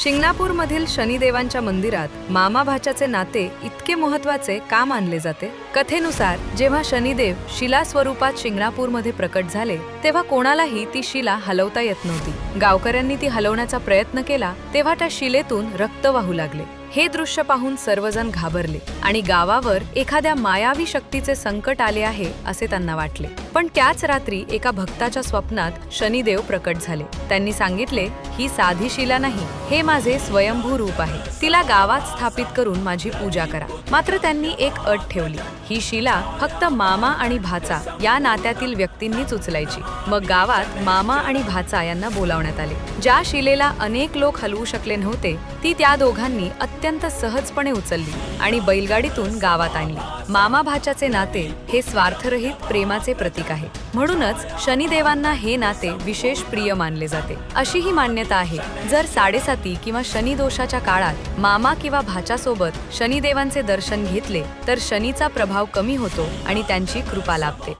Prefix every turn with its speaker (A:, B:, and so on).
A: शिंगणापूरमधील शनिदेवांच्या मंदिरात मामा भाच्याचे नाते इतके महत्त्वाचे का मानले जाते? कथेनुसार जेव्हा शनिदेव शिला स्वरूपात शिंगणापूरमध्ये प्रकट झाले तेव्हा कोणालाही ती शिला हलवता येत नव्हती. गावकऱ्यांनी ती हलवण्याचा प्रयत्न केला तेव्हा त्या शिलेतून रक्त वाहू लागले. हे दृश्य पाहून सर्वजण घाबरले आणि गावावर एखाद्या मायावी शक्तीचे संकट आले आहे असे त्यांना वाटले. पण त्याच रात्री एका भक्ताच्या स्वप्नात शनिदेव प्रकट झाले. त्यांनी सांगितले, ही साधी शिला नाही, हे माझे स्वयंभू रूप आहे. तिला गावात स्थापित करून माझी पूजा करा. मात्र त्यांनी एक अट ठेवली, ही शिला फक्त मामा आणि भाचा या नात्यातील व्यक्तींनीच उचलायची. मग गावात मामा आणि भाचा यांना बोलावण्यात आले. ज्या शिलेला अनेक लोक हलवू शकले नव्हते ती त्या दोघांनी अत्यंत सहजपणे उचलली आणि बैलगाडीतून गावात आणली. मामा भाच्याचे नाते हे स्वार्थरहित प्रेमाचे प्रतीक आहे. म्हणूनच शनिदेवांना हे नाते विशेष प्रिय मानले जाते. अशी ही मान्यता आहे, जर साडेसाती किंवा शनी दोषाच्या काळात मामा किंवा भाच्यासोबत शनिदेवांचे दर्शन घेतले तर शनीचा प्रभाव कमी होतो आणि त्यांची कृपा लाभते.